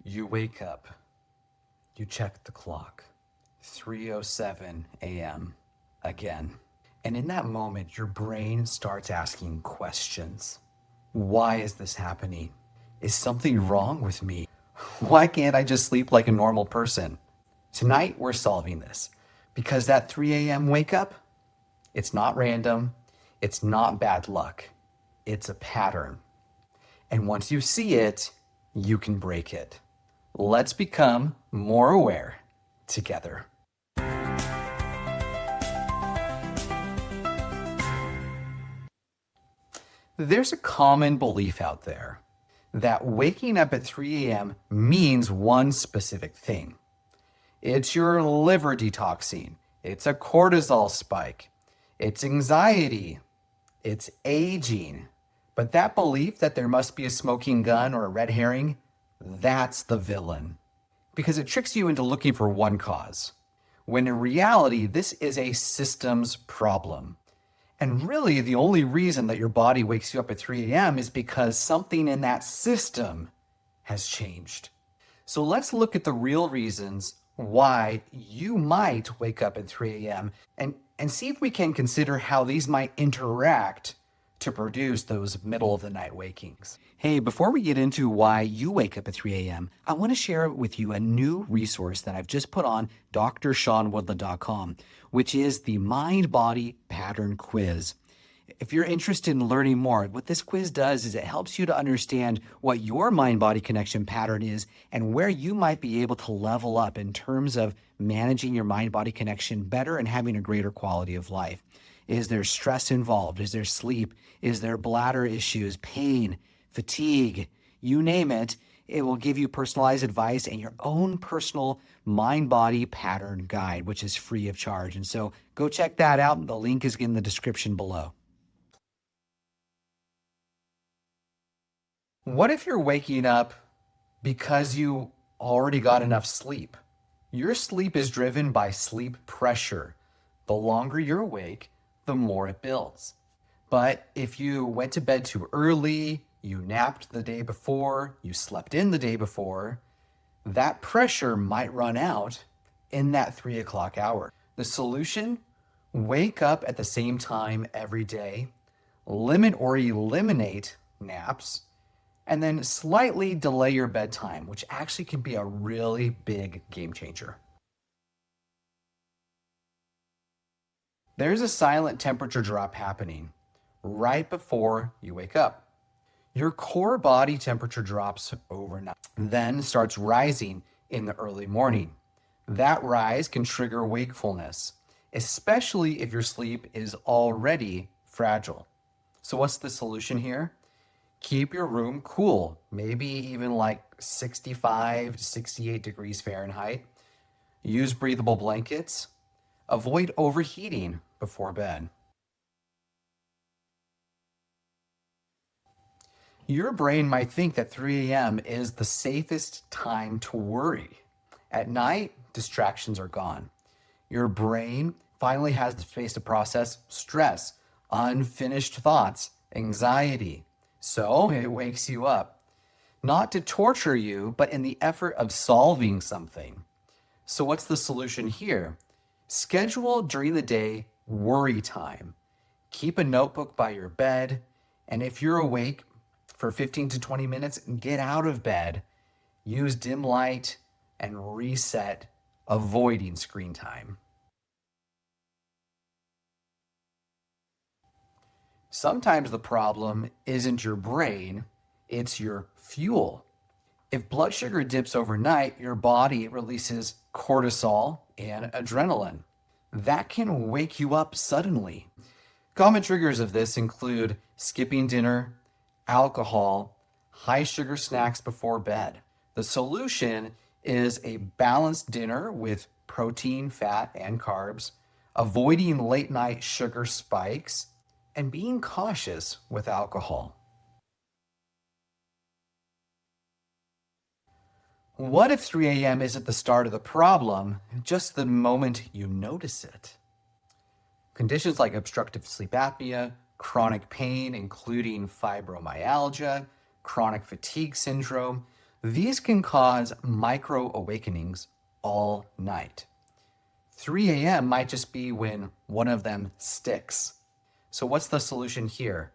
You wake up, you check the clock, 3:07 a.m. again. And in that moment, your brain starts asking questions. Why is this happening? Is something wrong with me? Why can't I just sleep like a normal person? Tonight, we're solving this because that 3 a.m. wake up, it's not random, it's not bad luck, it's a pattern. And once you see it, you can break it. Let's become more aware together. There's a common belief out there that waking up at 3 a.m. means one specific thing. It's your liver detoxing, it's a cortisol spike, it's anxiety, it's aging. But that belief that there must be a smoking gun or a red herring, that's the villain. Because it tricks you into looking for one cause, when in reality, this is a systems problem. And really, the only reason that your body wakes you up at 3 a.m. is because something in that system has changed. So let's look at the real reasons why you might wake up at 3 a.m. and see if we can consider how these might interact to produce those middle of the night wakings. Hey, before we get into why you wake up at 3 a.m., I want to share with you a new resource that I've just put on drshawnwoodland.com, which is the Mind Body Pattern Quiz. If you're interested in learning more, what this quiz does is it helps you to understand what your mind-body connection pattern is and where you might be able to level up in terms of managing your mind-body connection better and having a greater quality of life. Is there stress involved? Is there sleep? Is there bladder issues, pain, fatigue? You name it. It will give you personalized advice and your own personal mind-body pattern guide, which is free of charge. And so go check that out. The link is in the description below. What if you're waking up because you already got enough sleep? Your sleep is driven by sleep pressure. The longer you're awake, the more it builds. But if you went to bed too early, you napped the day before, you slept in the day before, that pressure might run out in that 3 o'clock hour. The solution? Wake up at the same time every day, limit or eliminate naps, and then slightly delay your bedtime, which actually can be a really big game changer. There's a silent temperature drop happening right before you wake up. Your core body temperature drops overnight, then starts rising in the early morning. That rise can trigger wakefulness, especially if your sleep is already fragile. So what's the solution here? Keep your room cool, maybe even like 65 to 68 degrees Fahrenheit. Use breathable blankets. Avoid overheating before bed. Your brain might think that 3 a.m. is the safest time to worry. At night, distractions are gone. Your brain finally has the space to process stress, unfinished thoughts, anxiety. So it wakes you up, not to torture you, but in the effort of solving something. So what's the solution here? Schedule during the day worry time. Keep a notebook by your bed, and if you're awake for 15 to 20 minutes, get out of bed. Use dim light and reset, avoiding screen time. Sometimes the problem isn't your brain, it's your fuel. If blood sugar dips overnight, your body releases cortisol and adrenaline. That can wake you up suddenly. Common triggers of this include skipping dinner, alcohol, high sugar snacks before bed. The solution is a balanced dinner with protein, fat, and carbs, avoiding late night sugar spikes, and being cautious with alcohol. What if 3 a.m. isn't the start of the problem, just the moment you notice it? Conditions like obstructive sleep apnea, chronic pain, including fibromyalgia, chronic fatigue syndrome, These can cause micro awakenings all night. 3 a.m. might just be when one of them sticks. So what's the solution here?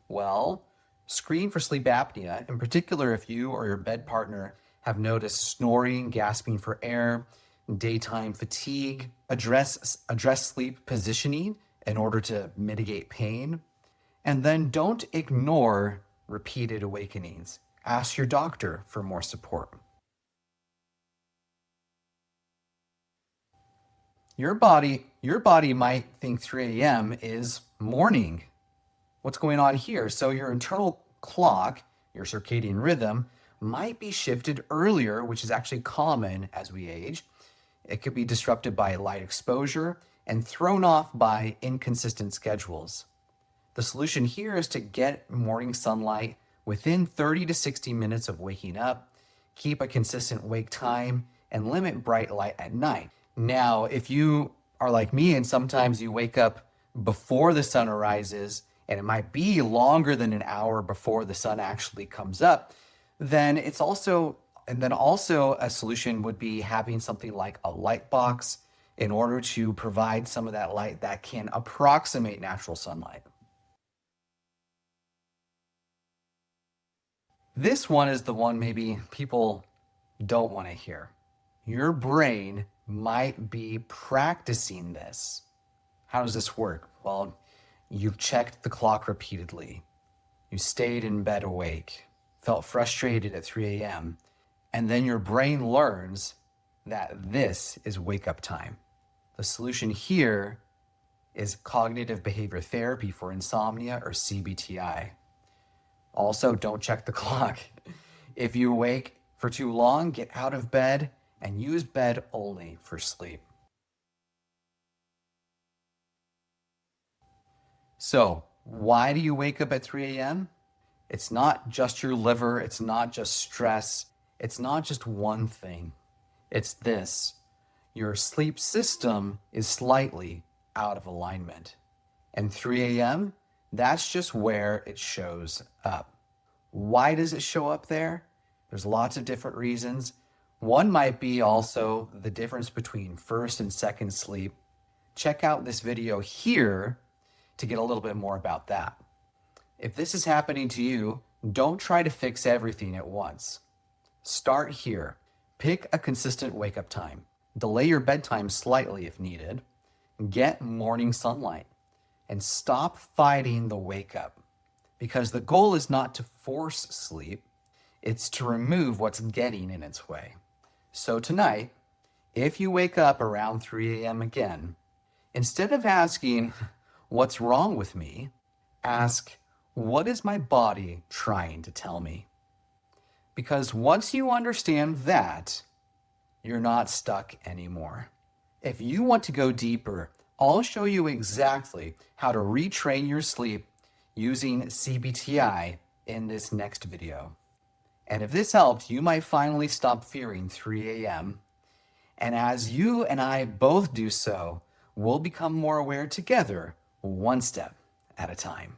Well, screen for sleep apnea, in particular if you or your bed partner have noticed snoring, gasping for air, daytime fatigue, address sleep positioning in order to mitigate pain. And then don't ignore repeated awakenings. Ask your doctor for more support. Your body might think 3 a.m. is morning. What's going on here? So your internal clock, your circadian rhythm, might be shifted earlier, which is actually common as we age. It could be disrupted by light exposure and thrown off by inconsistent schedules. The solution here is to get morning sunlight within 30 to 60 minutes of waking up, keep a consistent wake time, and limit bright light at night. Now, if you are like me and sometimes you wake up before the sun arises, and it might be longer than an hour before the sun actually comes up, then also a solution would be having something like a light box in order to provide some of that light that can approximate natural sunlight. This one is the one maybe people don't want to hear. Your brain might be practicing this. How does this work? Well, you've checked the clock repeatedly. You stayed in bed awake, felt frustrated at 3 a.m., and then your brain learns that this is wake up time. The solution here is cognitive behavior therapy for insomnia, or CBT-I. Also, don't check the clock. If you awake for too long, get out of bed and use bed only for sleep. So, why do you wake up at 3 a.m.? It's not just your liver, it's not just stress, it's not just one thing. It's this. Your sleep system is slightly out of alignment. And 3 a.m., that's just where it shows up. Why does it show up there? There's lots of different reasons. One might be also the difference between first and second sleep. Check out this video here to get a little bit more about that. If this is happening to you, don't try to fix everything at once. Start here. Pick a consistent wake up time. Delay your bedtime slightly if needed. Get morning sunlight. And stop fighting the wake up. Because the goal is not to force sleep, it's to remove what's getting in its way. So tonight, if you wake up around 3 a.m. again, instead of asking, what's wrong with me? Ask, what is my body trying to tell me? Because once you understand that, you're not stuck anymore. If you want to go deeper, I'll show you exactly how to retrain your sleep using CBT-I in this next video. And if this helped, you might finally stop fearing 3 a.m. And as you and I both do so, we'll become more aware together, one step at a time.